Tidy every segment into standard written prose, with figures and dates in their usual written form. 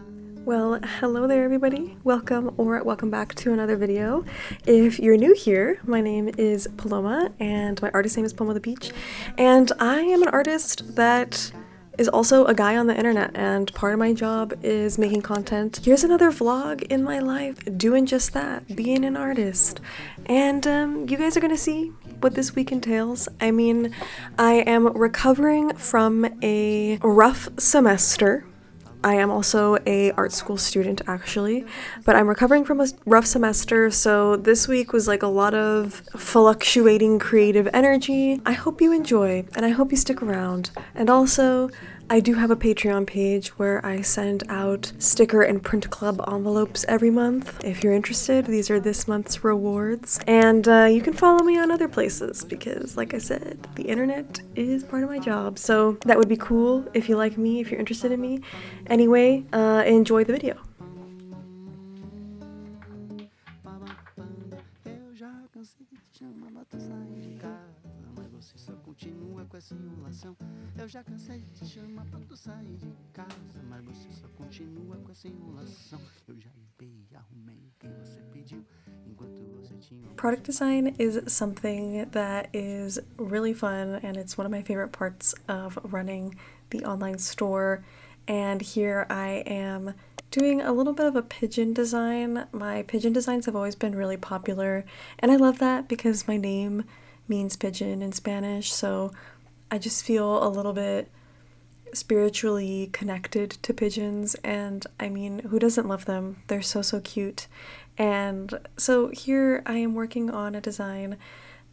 Well, hello there everybody. Welcome back to another video. If you're new here, my name is Paloma and my artist name is Paloma the Beach, and I am an artist that is also a guy on the internet, and part of my job is making content. Here's another vlog in my life doing just that, being an artist. And you guys are gonna see what this week entails. I mean, I am recovering from a rough semester. I am also a art school student actually, but I'm recovering from a rough semester, so this week was like a lot of fluctuating creative energy. I hope you enjoy, and I hope you stick around. And also, I do have a Patreon page where I send out sticker and print club envelopes every month. If you're interested, these are this month's rewards. And you can follow me on other places because, like I said, the internet is part of my job. So that would be cool if you like me, if you're interested in me. Anyway, enjoy the video. Product design is something that is really fun, and it's one of my favorite parts of running the online store. And here I am doing a little bit of a pigeon design. My pigeon designs have always been really popular, and I love that because my name means pigeon in Spanish, so I just feel a little bit spiritually connected to pigeons, and I mean, who doesn't love them? They're so cute. And so here I am working on a design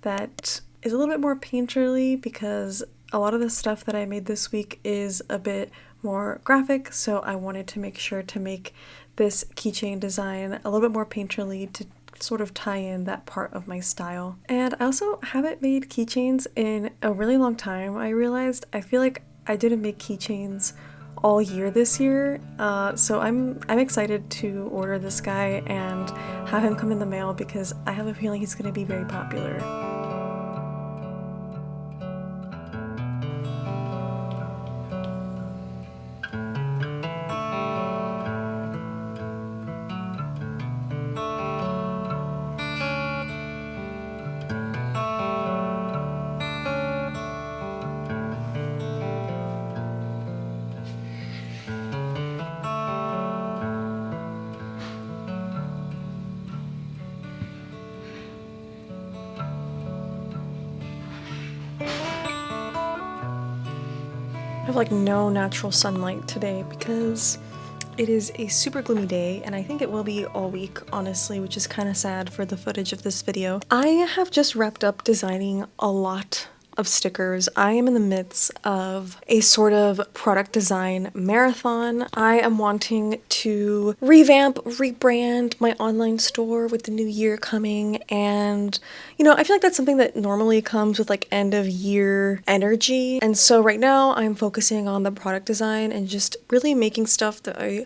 that is a little bit more painterly because a lot of the stuff that I made this week is a bit more graphic, so I wanted to make sure to make this keychain design a little bit more painterly to sort of tie in that part of my style. And I also haven't made keychains in a really long time. I realized I feel like I didn't make keychains all year this year, so I'm excited to order this guy and have him come in the mail because I have a feeling he's going to be very popular. I have like no natural sunlight today because it is a super gloomy day, and I think it will be all week, honestly, which is kind of sad for the footage of this video. I have just wrapped up designing a lot of stickers. I am in the midst of a sort of product design marathon. I am wanting to rebrand my online store with the new year coming, and you know, I feel like that's something that normally comes with like end of year energy. And so right now I'm focusing on the product design and just really making stuff that I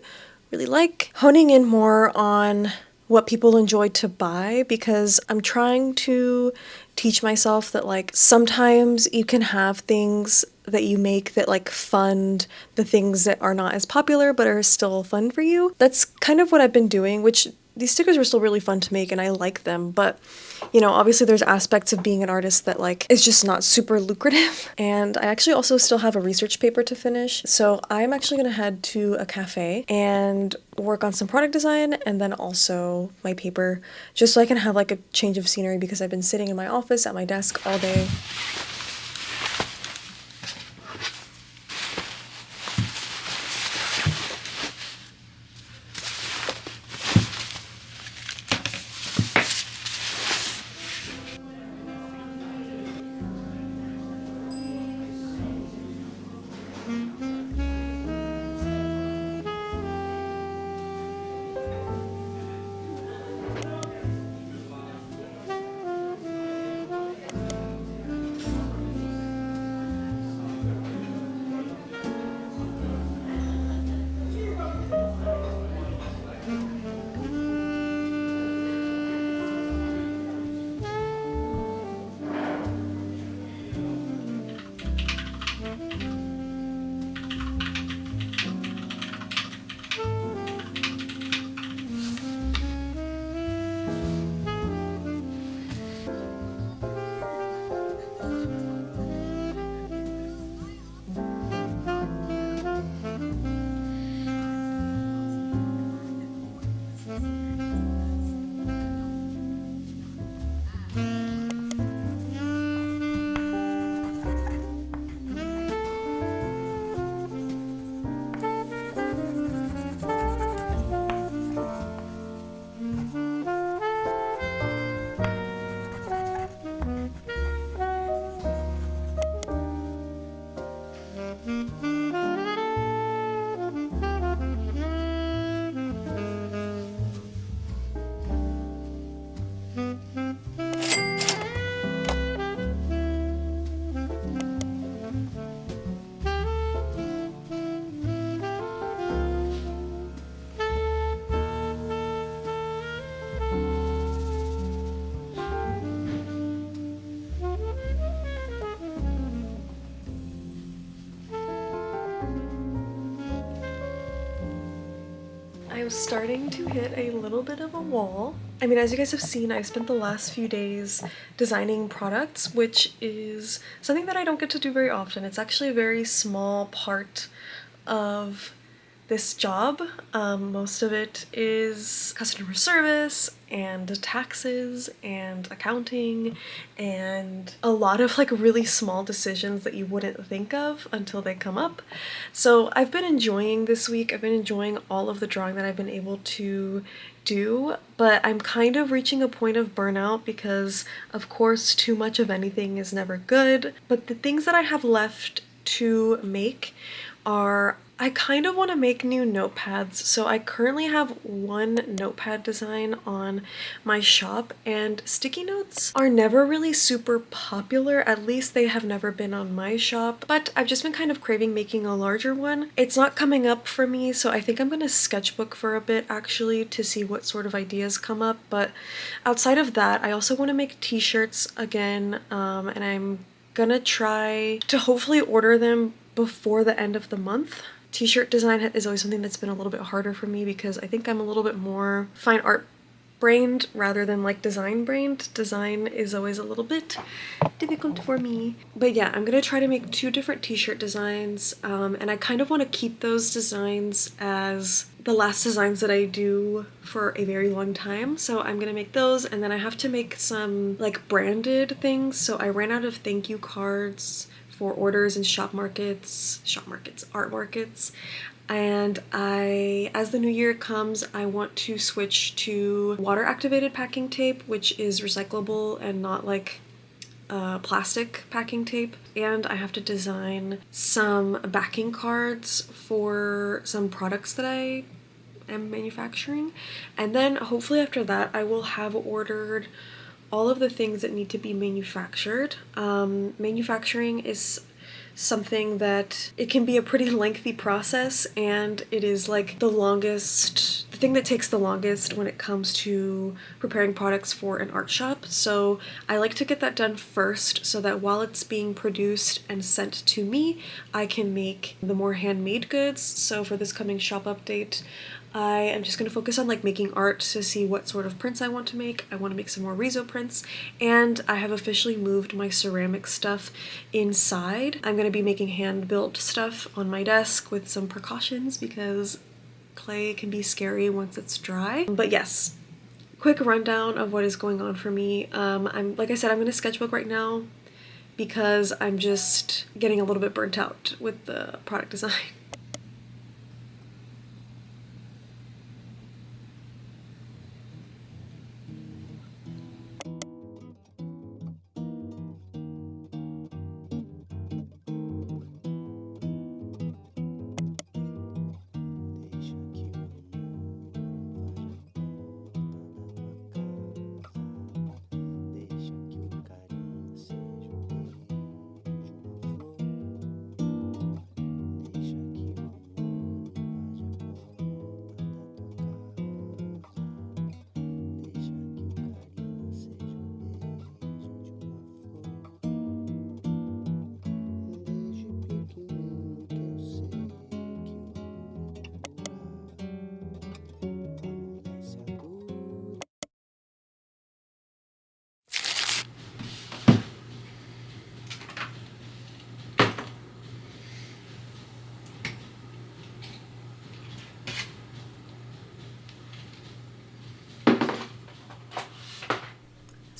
really like, honing in more on what people enjoy to buy, because I'm trying to teach myself that like sometimes you can have things that you make that like fund the things that are not as popular but are still fun for you. That's kind of what I've been doing, which these stickers were still really fun to make and I like them, but you know, obviously there's aspects of being an artist that like is just not super lucrative. And I actually also still have a research paper to finish, so I'm actually gonna head to a cafe and work on some product design and then also my paper, just so I can have like a change of scenery because I've been sitting in my office at my desk all day. I'm starting to hit a little bit of a wall. I mean, as you guys have seen, I've spent the last few days designing products, which is something that I don't get to do very often. It's actually a very small part of this job. Most of it is customer service and taxes and accounting and a lot of like really small decisions that you wouldn't think of until they come up. So I've been enjoying this week. I've been enjoying all of the drawing that I've been able to do, but I'm kind of reaching a point of burnout because of course too much of anything is never good, but the things that I have left to make are, I kind of want to make new notepads. So I currently have one notepad design on my shop, and sticky notes are never really super popular, at least they have never been on my shop, but I've just been kind of craving making a larger one. It's not coming up for me, so I think I'm gonna sketchbook for a bit actually to see what sort of ideas come up. But outside of that, I also want to make t-shirts again, and I'm gonna try to hopefully order them before the end of the month. T-shirt design is always something that's been a little bit harder for me because I think I'm a little bit more fine art brained rather than like design brained. Design is always a little bit difficult for me. But yeah, I'm gonna try to make 2 different t-shirt designs, and I kind of want to keep those designs as the last designs that I do for a very long time. So I'm gonna make those, and then I have to make some like branded things. So I ran out of thank you cards for orders in art markets. And as the new year comes, I want to switch to water activated packing tape, which is recyclable and not like plastic packing tape. And I have to design some backing cards for some products that I am manufacturing. And then hopefully after that, I will have ordered all of the things that need to be manufactured. Manufacturing is something that it can be a pretty lengthy process, and it is like the thing that takes the longest when it comes to preparing products for an art shop. So I like to get that done first so that while it's being produced and sent to me, I can make the more handmade goods. So for this coming shop update, I am just going to focus on like making art to see what sort of prints I want to make. I want to make some more Riso prints, and I have officially moved my ceramic stuff inside. I'm going to be making hand-built stuff on my desk with some precautions because clay can be scary once it's dry. But yes, quick rundown of what is going on for me. Like I said, I'm going to sketchbook right now because I'm just getting a little bit burnt out with the product design.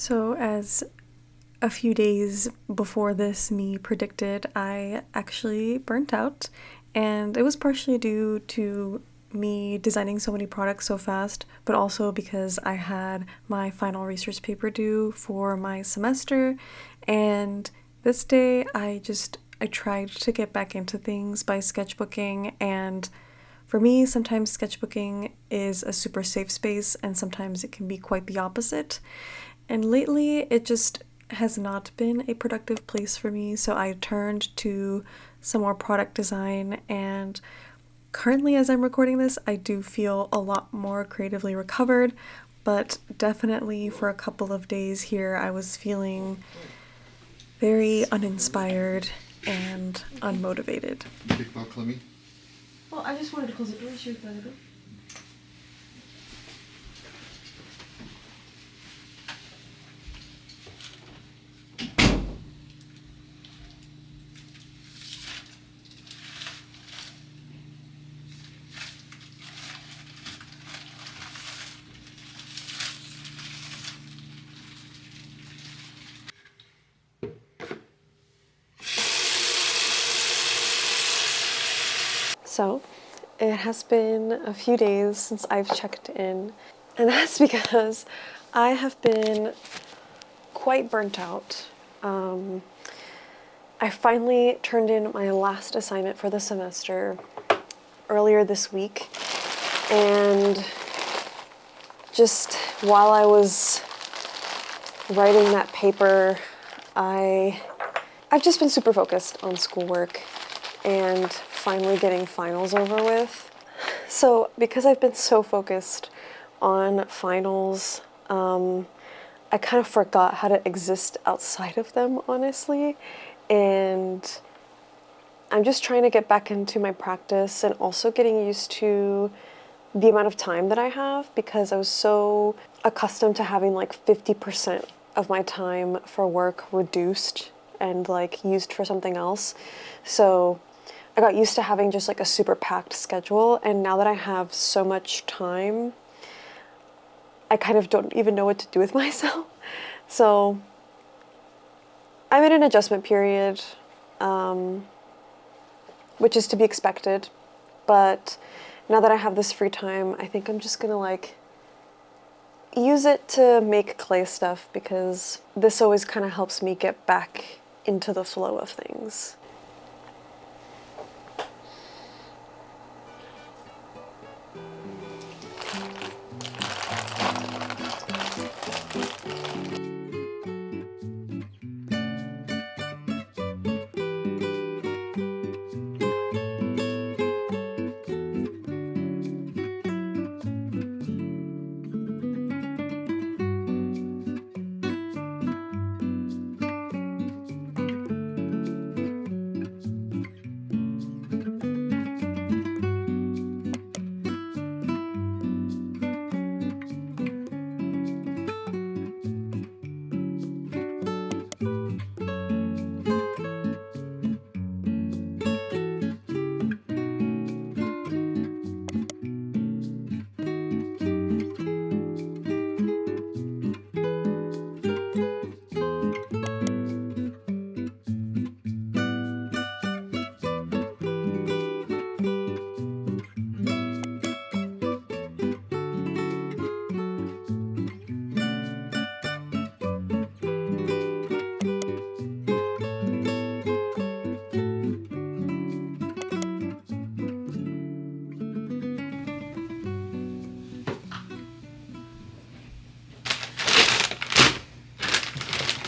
So as a few days before this me predicted, I actually burnt out, and it was partially due to me designing so many products so fast, but also because I had my final research paper due for my semester, and this day I tried to get back into things by sketchbooking. And for me, sometimes sketchbooking is a super safe space, and sometimes it can be quite the opposite. And lately, it just has not been a productive place for me, so I turned to some more product design, and currently as I'm recording this, I do feel a lot more creatively recovered, but definitely for a couple of days here, I was feeling very uninspired and unmotivated. Well, I just wanted to close the door. So it has been a few days since I've checked in, and that's because I have been quite burnt out. I finally turned in my last assignment for the semester earlier this week, and just while I was writing that paper, I've just been super focused on schoolwork and finally getting finals over with. So because I've been so focused on finals, I kind of forgot how to exist outside of them, honestly. And I'm just trying to get back into my practice and also getting used to the amount of time that I have, because I was so accustomed to having like 50% of my time for work reduced and like used for something else. So I got used to having just like a super packed schedule, and now that I have so much time, I kind of don't even know what to do with myself. So I'm in an adjustment period, which is to be expected. But now that I have this free time, I think I'm just gonna like use it to make clay stuff, because this always kind of helps me get back into the flow of things.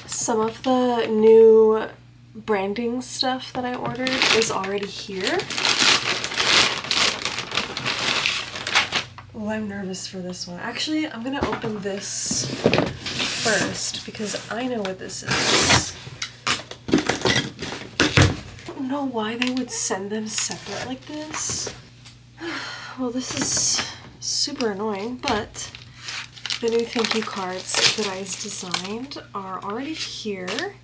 Some of the new branding stuff that I ordered is already here. Oh, I'm nervous for this one. Actually, I'm gonna open this first because I know what this is. I don't know why they would send them separate like this. Well, this is super annoying, but the new thank you cards that I designed are already here.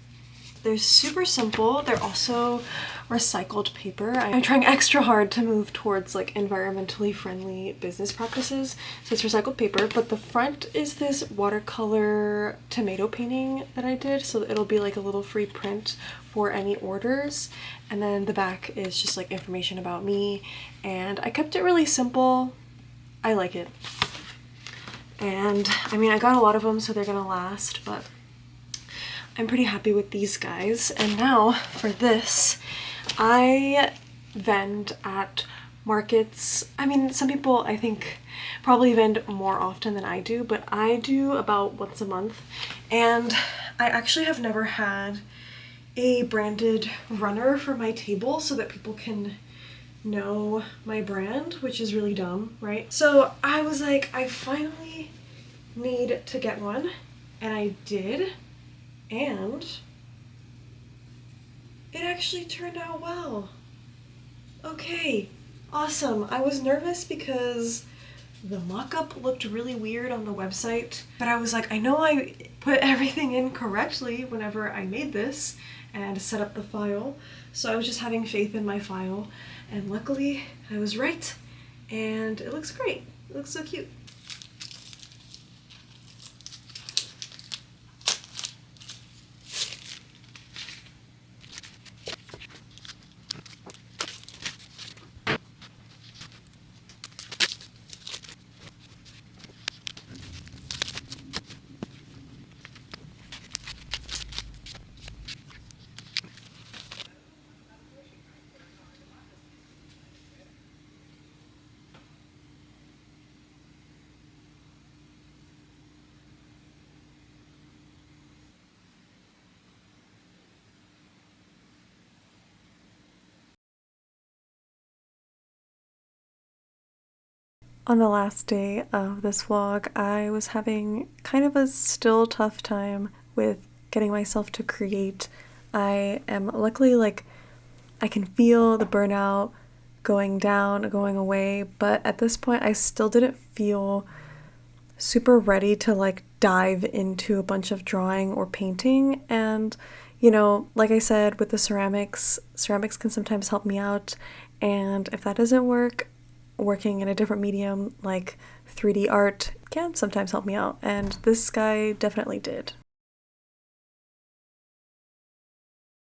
They're super simple. They're also recycled paper. I'm trying extra hard to move towards like environmentally friendly business practices. So it's recycled paper, but the front is this watercolor tomato painting that I did. So it'll be like a little free print for any orders. And then the back is just like information about me. And I kept it really simple. I like it. And I mean, I got a lot of them, so they're gonna last, but I'm pretty happy with these guys. And now for this, I vend at markets. I mean, some people I think probably vend more often than I do, but I do about once a month. And I actually have never had a branded runner for my table so that people can know my brand, which is really dumb, right? So I was like, I finally need to get one, and I did, and it actually turned out well. Okay, awesome. I was nervous because the mock-up looked really weird on the website, but I was like, I know I put everything in correctly whenever I made this and set up the file, so I was just having faith in my file, and luckily I was right, and it looks great. It looks so cute. On the last day of this vlog, I was having kind of a still tough time with getting myself to create. I am luckily I can feel the burnout going down, going away, but at this point I still didn't feel super ready to dive into a bunch of drawing or painting. And like I said, with the ceramics can sometimes help me out, and if that doesn't work, working in a different medium like 3D art can sometimes help me out, and this guy definitely did.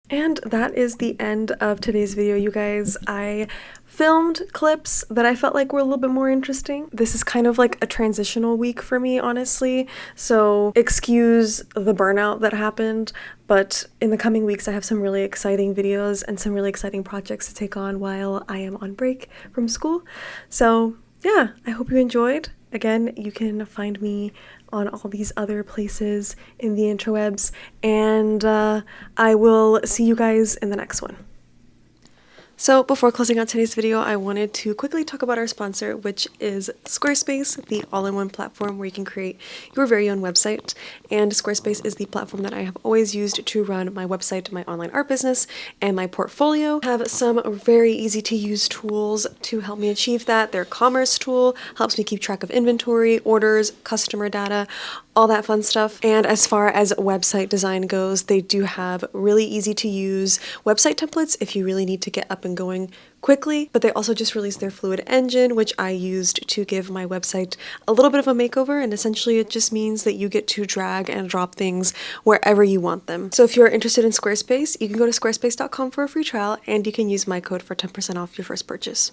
And that is the end of today's video, you guys. I filmed clips that I felt like were a little bit more interesting. This is kind of like a transitional week for me, honestly, so excuse the burnout that happened, but in the coming weeks I have some really exciting videos and some really exciting projects to take on while I am on break from school. So yeah, I hope you enjoyed. Again, you can find me on all these other places in the interwebs, and I will see you guys in the next one. So before closing out today's video, I wanted to quickly talk about our sponsor, which is Squarespace, the all-in-one platform where you can create your very own website. And Squarespace is the platform that I have always used to run my website, my online art business, and my portfolio. I have some very easy to use tools to help me achieve that. Their commerce tool helps me keep track of inventory, orders, customer data, all that fun stuff. And as far as website design goes, they do have really easy to use website templates if you really need to get up and going quickly, but they also just released their Fluid engine, which I used to give my website a little bit of a makeover, and essentially it just means that you get to drag and drop things wherever you want them. So if you're interested in Squarespace, you can go to squarespace.com for a free trial, and you can use my code for 10% off your first purchase.